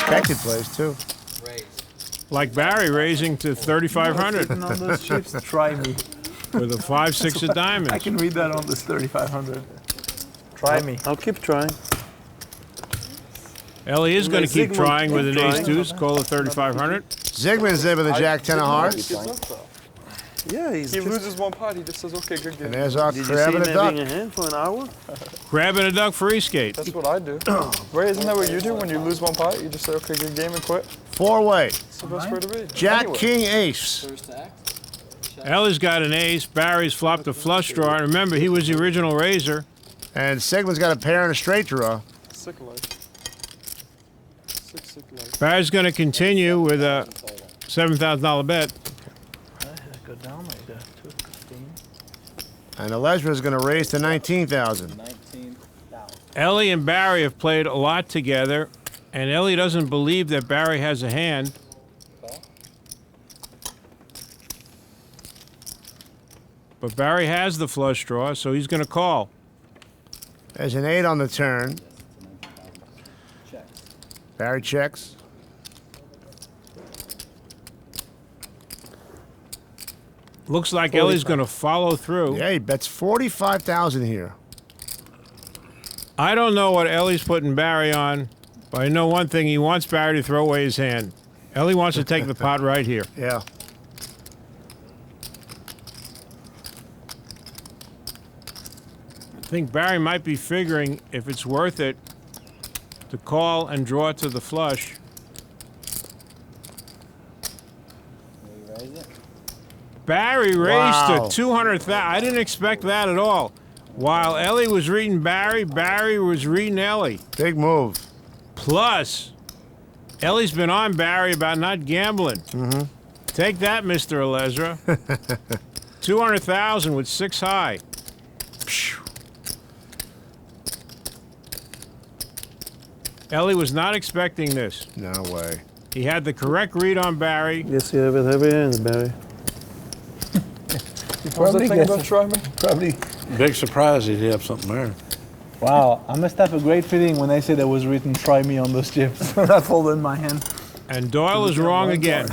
expected plays, too. Like Barry raising to 3,500 On those chips, try me. with a 5-6 of diamonds. I can read that on this 3,500. Try me. I'll keep trying. Ellie is going to keep Zygmunt, trying with keep an trying. ace-deuce, call it 3,500. Zygmunt's in with a jack-10 of hearts. Yeah, He loses one pot, he just says, okay, good game. And there's our Did you see crab him and a duck. having a hand for an hour? Grabbing a duck for e-skate. That's what I do. Ray, isn't that what you do when you lose one pot? You just say, okay, good game and quit? Four-way. It's the best way to be. Jack, Anyway. king, ace. Ellie's got an ace. Barry's flopped a flush draw. And remember, he was the original raiser. And Sigmund's got a pair and a straight draw. Sick life. Sick life. Barry's going to continue with a $7,000 bet. Go down like that, too. And Elezra's going to raise to 19,000. Ellie and Barry have played a lot together, and Ellie doesn't believe that Barry has a hand. But Barry has the flush draw, so he's going to call. There's an 8 on the turn. Barry checks. Looks like Ellie's going to follow through. Yeah, he bets 45,000 here. I don't know what Ellie's putting Barry on, but I know one thing. He wants Barry to throw away his hand. Ellie wants to take the pot right here. Yeah. I think Barry might be figuring if it's worth it to call and draw to the flush. Barry raised to 200,000. I didn't expect that at all. While Ellie was reading Barry, Barry was reading Ellie. Big move. Plus, Ellie's been on Barry about not gambling. Mm-hmm. Take that, Mr. Elezra. 200,000 with 6 high. Ellie was not expecting this. No way. He had the correct read on Barry. Yes, you have it heavy hands, Barry. What was the thing about try me? Probably. Big surprise he'd have something there. Wow, I must have a great feeling when I say there was written "try me" on those chips. That folded in my hand. And Doyle is wrong again.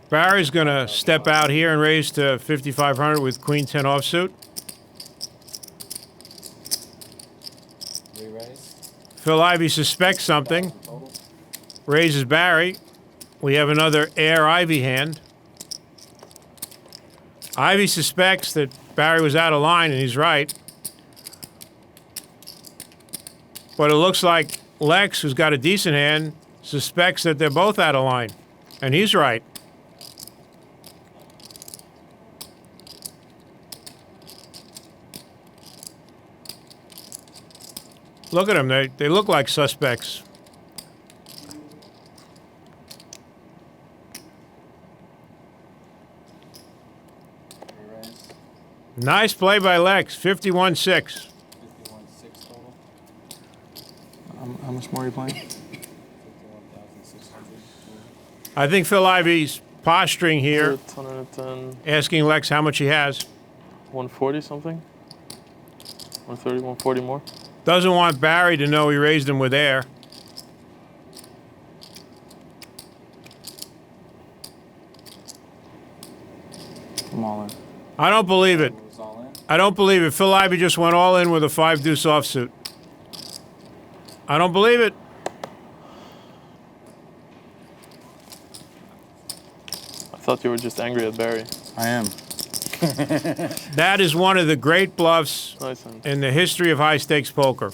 Barry's going to step out here and raise to 5,500 with Queen 10 offsuit. Phil Ivey suspects something. Raises Barry. We have another air Ivey hand. Ivey suspects that Barry was out of line, and he's right. But it looks like Lex, who's got a decent hand, suspects that they're both out of line, and he's right. Look at them. They look like suspects. Nice play by Lex. 51-6. How much more are you playing? I think Phil Ivey's posturing here, 110, asking Lex how much he has. 140 something? 130, 140 more? Doesn't want Barry to know he raised him with air. I'm all in. I don't believe it. I don't believe it. Phil Ivey just went all in with a 5-deuce offsuit. I don't believe it. I thought you were just angry at Barry. I am. That is one of the great bluffs Nice hand. in the history of high-stakes poker.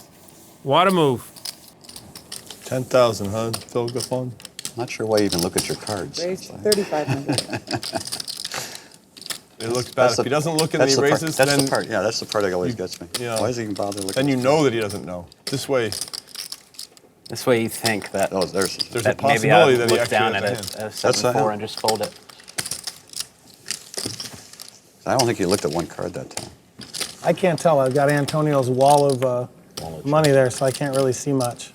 What a move. 10,000, huh? Phil, go fun. Not sure why you even look at your cards. Raised 3,500. It looks bad. If he doesn't look in the raises, that's then the part. Yeah, that's the part that always gets me. Yeah. Why does he even bother looking? then you know that he doesn't know. This way, This way you think that. Oh, there's there's a that possibility maybe that he look actually down has at a a, hand. a 7-4 and just fold it. I don't think he looked at one card that time. I can't tell. I've got Antonio's wall of money there, so I can't really see much.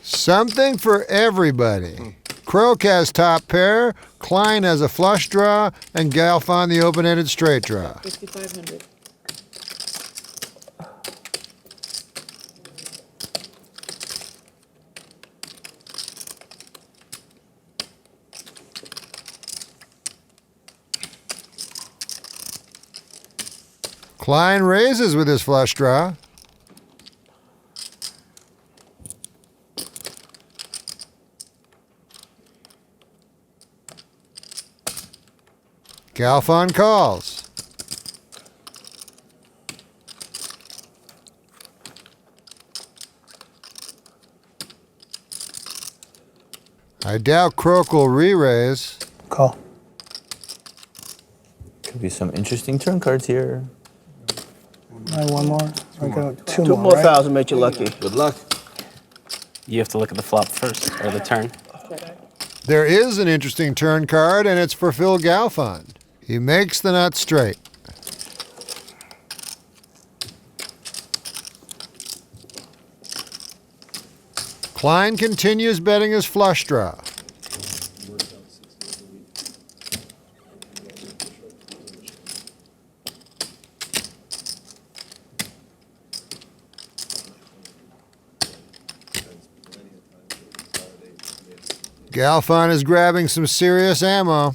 Something for everybody. Croak has top pair, Klein has a flush draw, and Galfon the open-ended straight draw. 5,500. Klein raises with his flush draw. Galfon calls. I doubt Croak will re-raise. Call. Could be some interesting turn cards here. One more. I got two Two more. more Right? thousand make you lucky. Good luck. You have to look at the flop first, or the turn. There is an interesting turn card, and it's for Phil Galfon. He makes the nut straight. Klein continues betting his flush draw. Galfon is grabbing some serious ammo.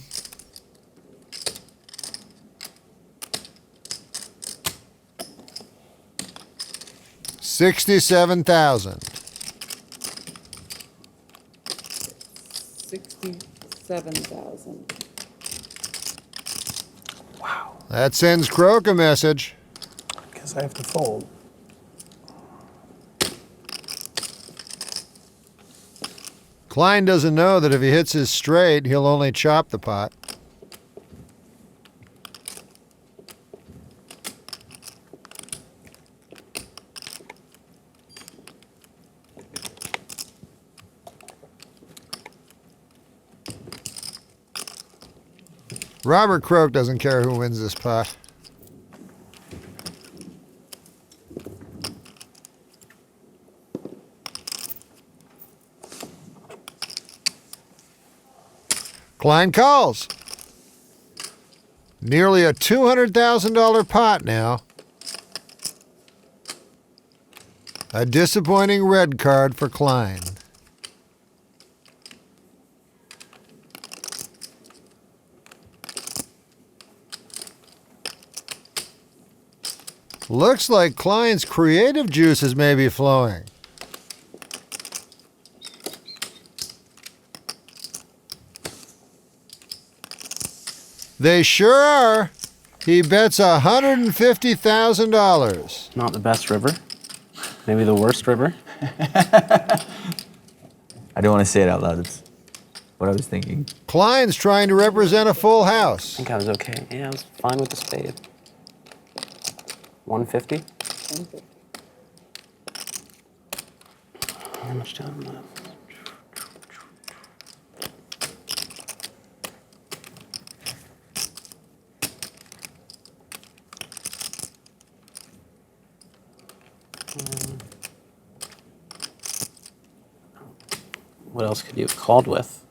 $67,000. 67,000. That sends Croak a message. Guess I have to fold. Klein doesn't know that if he hits his straight, he'll only chop the pot. Robert Croak doesn't care who wins this pot. Klein calls. Nearly a $200,000 pot now. A disappointing red card for Klein. Looks like Klein's creative juices may be flowing. They sure are. He bets $150,000. Not the best river. Maybe the worst river. I don't want to say it out loud. It's what I was thinking. Klein's trying to represent a full I house. think I was okay. Yeah, I was fine with the spade. 150? How much time left? What else could you have called with?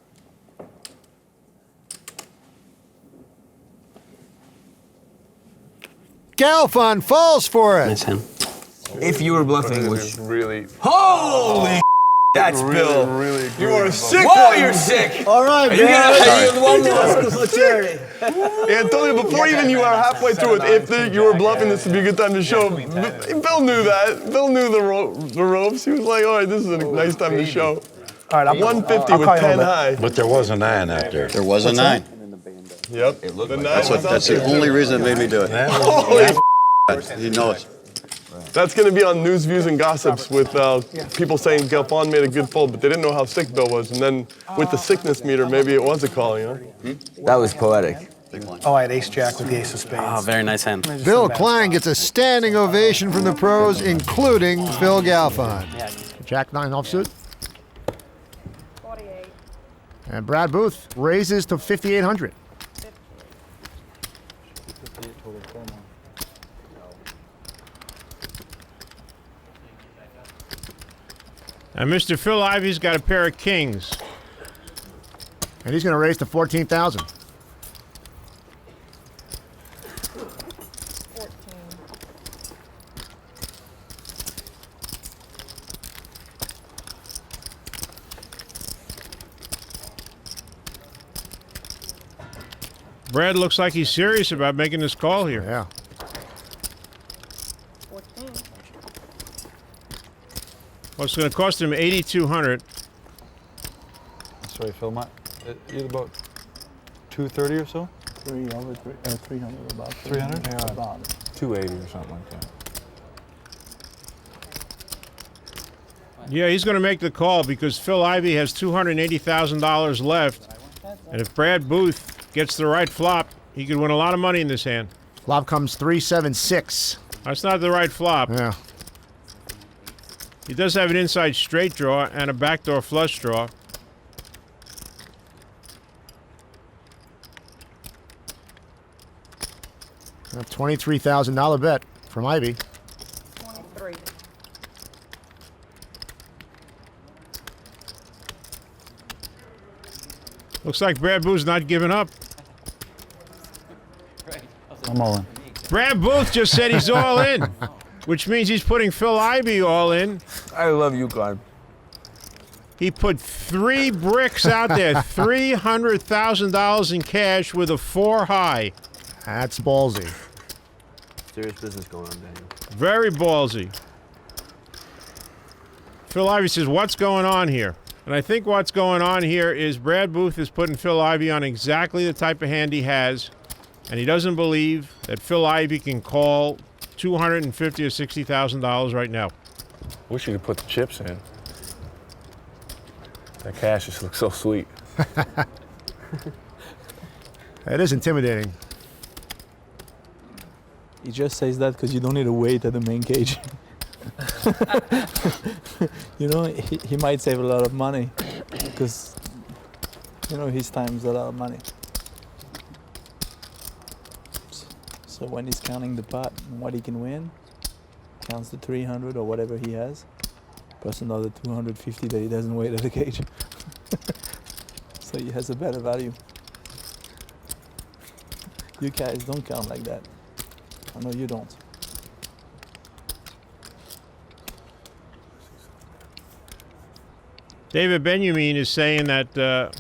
Galfon falls for it. Miss him. If you were bluffing, which Really, holy, that's Bill. really. You are sick. Whoa, you're sick. All right, You gotta yield one more. Let's charity. Antonio, before even you were halfway through it, if you were bluffing, this would be a good time to show. Bill knew that. Bill knew the ropes. He was like, all right, this is a nice time to show. All right, 150 I'll with call you 10 on that. high. But there was a 9 out there. There was a 9. Yep. The nine That's was out the there. only reason it made me do it. Holy You know it. That's going to be on News, Views, and Gossips with people saying Galfon made a good fold, but they didn't know how sick Bill was. And then with the sickness meter, maybe it was a call, you know? That was poetic. Oh, I had ace-jack with the ace of spades. Oh, very nice hand. Bill Klein gets a standing ovation from the pros, including Phil Galfon. Jack 9 offsuit. 48. And Brad Booth raises to 5,800. And Mr. Phil Ivey's got a pair of kings. And he's going to raise to 14,000. Brad looks like he's serious about making this call here. Yeah. Well, it's going to cost him $8,200. Sorry, Phil. You're about 230 or so. 300 about. 300? Yeah, about 280 or something like that. Yeah, he's going to make the call because Phil Ivey has $280,000 left. And if Brad Booth gets the right flop, he could win a lot of money in this hand. Flop comes 3-7-6. That's not the right flop. Yeah. He does have an inside straight draw and a backdoor flush draw. A $23,000 bet from Ivey. 23. Looks like Brad Booth's not giving up. I'm all in. Brad Booth just said he's all in, which means he's putting Phil Ivey all in. I love you, Klein. He put 3 bricks out there, $300,000 in cash with a 4 high. That's ballsy. Serious business going on, Daniel. Very ballsy. Phil Ivey says, what's going on here? And I think what's going on here is Brad Booth is putting Phil Ivey on exactly the type of hand he has, and he doesn't believe that Phil Ivey can call $250,000 or $60,000 right now. Wish you could put the chips in. That cash just looks so sweet. It is intimidating. He just says that because you don't need to wait at the main cage. You know, he might save a lot of money because, you know, his time's a lot of money. So when he's counting the pot and what he can win, counts the 300 or whatever he has, plus another 250 that he doesn't wait at the cage. So he has a better value. You guys don't count like that. I know you don't. David Benjamin is saying that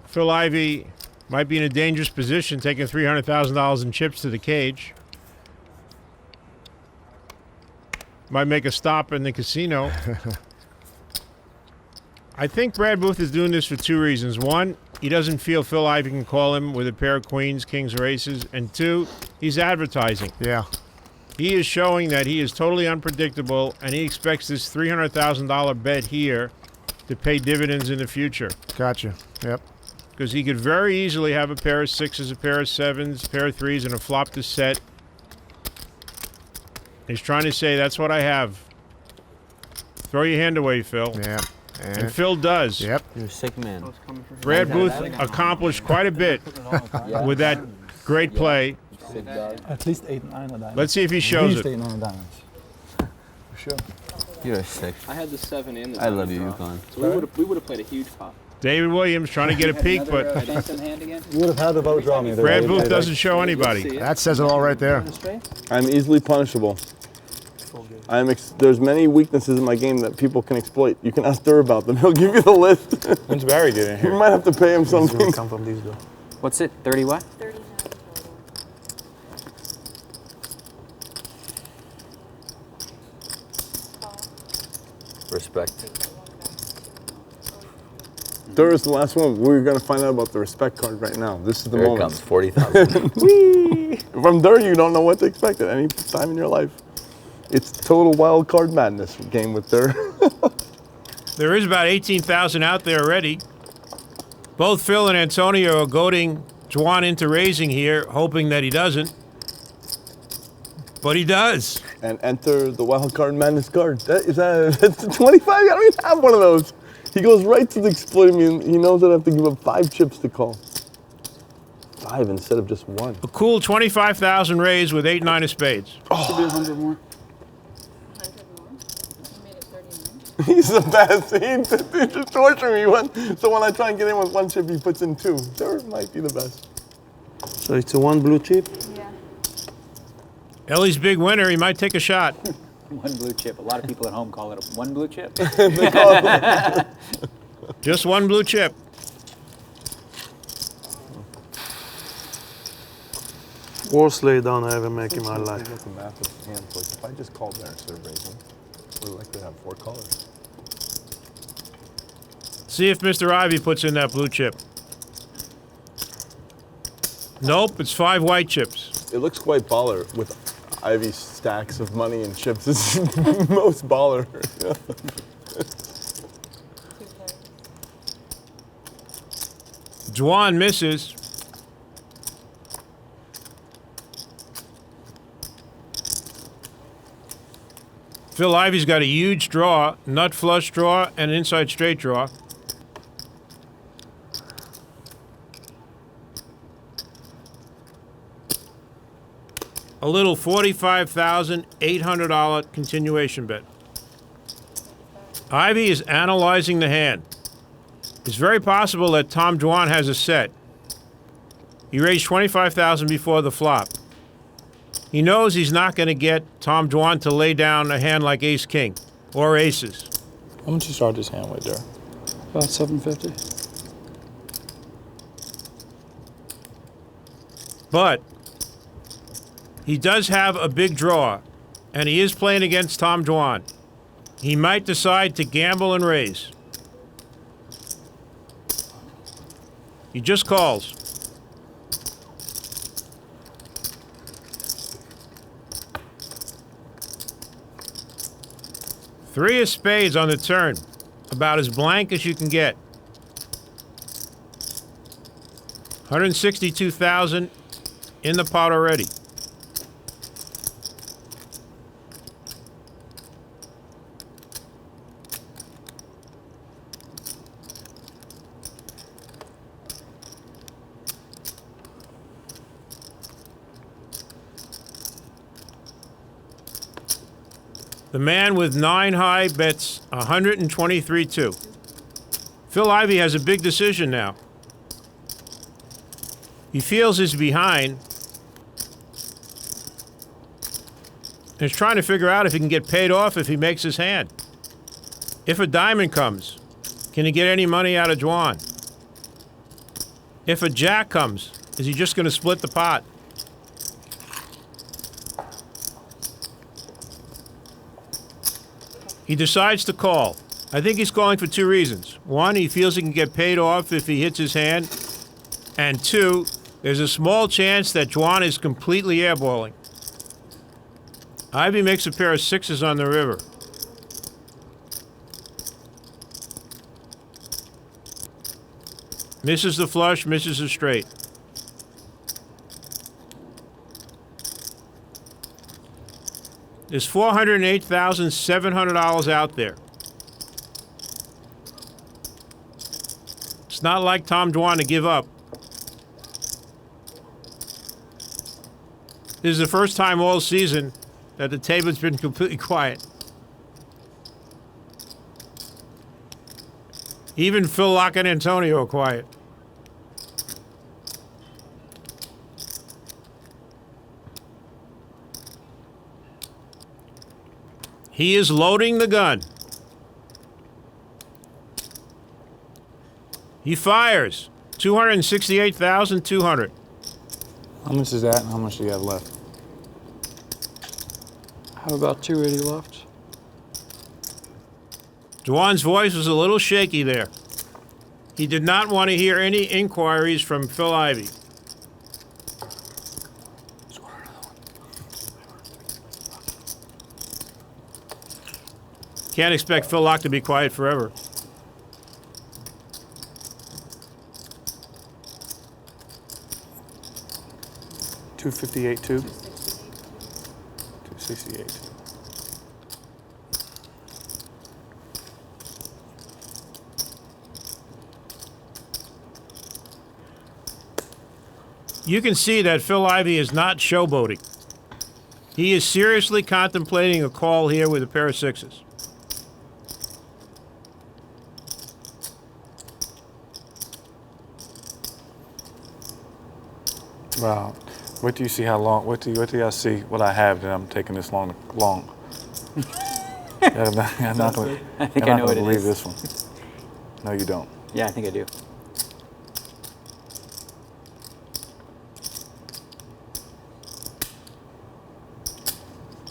Phil Ivey might be in a dangerous position taking $300,000 in chips to the cage. Might make a stop in the casino. I think Brad Booth is doing this for 2 reasons. 1, he doesn't feel Phil Ivey can call him with a pair of queens, kings, or aces. And 2, he's advertising. Yeah. He is showing that he is totally unpredictable, and he expects this $300,000 bet here to pay dividends in the future. Gotcha. Yep. Because he could very easily have a pair of 6s, a pair of 7s, a pair of 3s, and a flop to set. He's trying to say, that's what I have. Throw your hand away, Phil. Yeah. And Phil does. Yep. You're a sick man. Brad Booth accomplished quite a bit with that great play. At least 8 9 of diamonds. Let's see if he shows At least it. 8 9 diamonds. For sure. You're sick. I had the 7 in the I love you, draw. Yukon. So we would have played a huge pot. David Williams trying to get a peek, but Decent hand again. You would have had the vote draw me. Brad Booth doesn't show anybody. That says it all right there. I'm easily punishable. There's many weaknesses in my game that people can exploit. You can ask Dur about them. He'll give you the list. When's Barry getting here? You might have to pay him something. Come from these though. What's it? 30 what? 30 Respect. Dur is the last one. We're going to find out about the respect card right now. This is the Here it moment. comes, 40,000. From Dur, you don't know what to expect at any time in your life. It's total wild card madness game with Dur. There is about 18,000 out there already. Both Phil and Antonio are goading Dwan into raising here, hoping that he doesn't. But he does. And enter the wild card madness card. That's 25. I don't even have one of those. He goes right to the exploiting me, and he knows that I have to give up 5 chips to call. 5 instead of just 1. A cool 25,000 raise with 8-9 of spades. Should be 100 more. 100 more. You made it 39. He's the best. He's just torturing me. So when I try and get in with one chip, he puts in two. Third might be the best. So it's a one blue chip? Yeah. Ellie's big winner. He might take a shot. One blue chip. A lot of people at home call it a one blue chip. Just one blue chip. Worst laydown I ever make in my life. That's a massive hand place. If I just called there instead of raising, we're likely to have 4 colors. See if Mr. Ivey puts in that blue chip. Nope, it's 5 white chips. It looks quite baller with Ivey's stacks of money and chips. It's most baller. Dwan misses. Phil Ivey's got a huge draw, nut flush draw, and an inside straight draw. A little $45,800 continuation bet. Ivey is analyzing the hand. It's very possible that Tom Dwan has a set. He raised $25,000 before the flop. He knows he's not going to get Tom Dwan to lay down a hand like ace-king or aces. How much you start this hand with there? About 750. But he does have a big draw, and he is playing against Tom Dwan. He might decide to gamble and raise. He just calls. Three of spades on the turn, about as blank as you can get. 162,000 in the pot already. The man with 9 high bets 123-2. Phil Ivey has a big decision now. He feels he's behind and is trying to figure out if he can get paid off if he makes his hand. If a diamond comes, can he get any money out of Dwan? If a jack comes, is he just going to split the pot? He decides to call. I think he's calling for 2 reasons. 1, he feels he can get paid off if he hits his hand. And 2, there's a small chance that Dwan is completely airballing. Ivey makes a pair of 6s on the river. Misses the flush, misses the straight. There's $408,700 out there. It's not like Tom Dwan to give up. This is the first time all season that the table's been completely quiet. Even Phil Lock and Antonio are quiet. He is loading the gun. He fires. 268,200. How much is that and how much do you have left? How about 280 left? Dwan's voice was a little shaky there. He did not want to hear any inquiries from Phil Ivey. Can't expect Phil Lock to be quiet forever. $258.2. 268. You can see that Phil Ivey is not showboating. He is seriously contemplating a call here with a pair of 6s. Well, wait till you see how long. Wait till I see what I have that I'm taking this long. I'm not gonna, I think I know what it believe is. this one. No, you don't. Yeah, I think I do.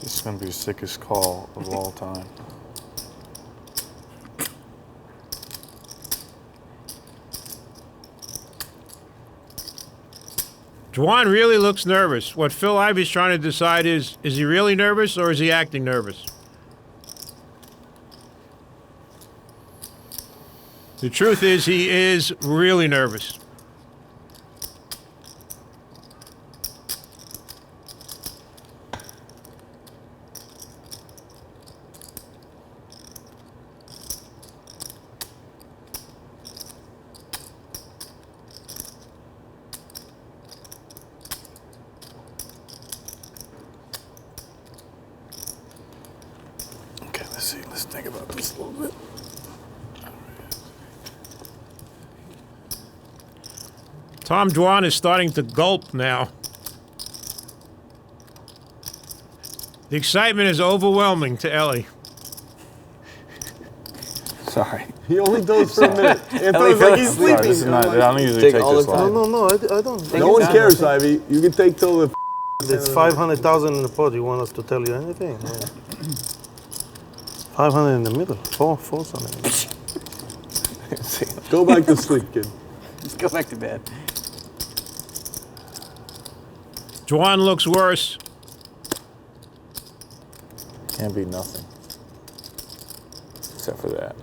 This is gonna be the sickest call of all time. Dwan really looks nervous. What Phil Ivey's trying to decide is he really nervous or is he acting nervous? The truth is he is really nervous. Okay, let's see. Let's think about this a little bit. Tom Dwan is starting to gulp now. The excitement is overwhelming to Ellie. Sorry. He only does for a minute. It Ellie feels like he's fell sleeping. Sorry, this is not, I don't usually Take take all this the long. No, I don't. No one cares, Ivy. You can take till the. It's 500,000 in the pot. You want us to tell you anything? No. 500 in the middle. Four something. Go back to sleep, kid. Just go back to bed. Dwan looks worse. Can't be nothing. Except for that.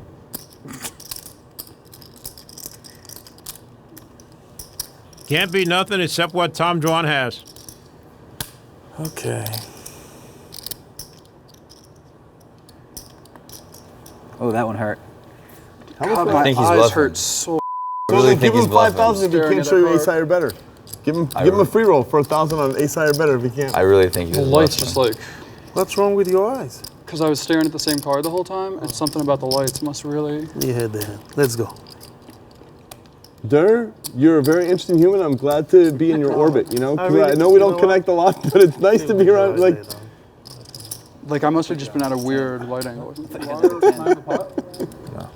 Can't be nothing except what Tom Dwan has. Okay. Oh, that one hurt. God, I think he's bluffing. Hurt So really give think him he's bluffing. 5,000 if he can't show you ace high or better. Give him a free roll for 1,000 on ace high or better if he can't. I really think he's The bluffing. light's just like, What's wrong with your eyes? because I was staring at the same card the whole time, and something about the lights must really. You had the hand. Let's go. Durr, you're a very interesting human. I'm glad to be in your orbit, you know? 'Cause I know we you don't know connect a lot, but it's nice to be around, like... Like, I must have just been at a weird light angle. No.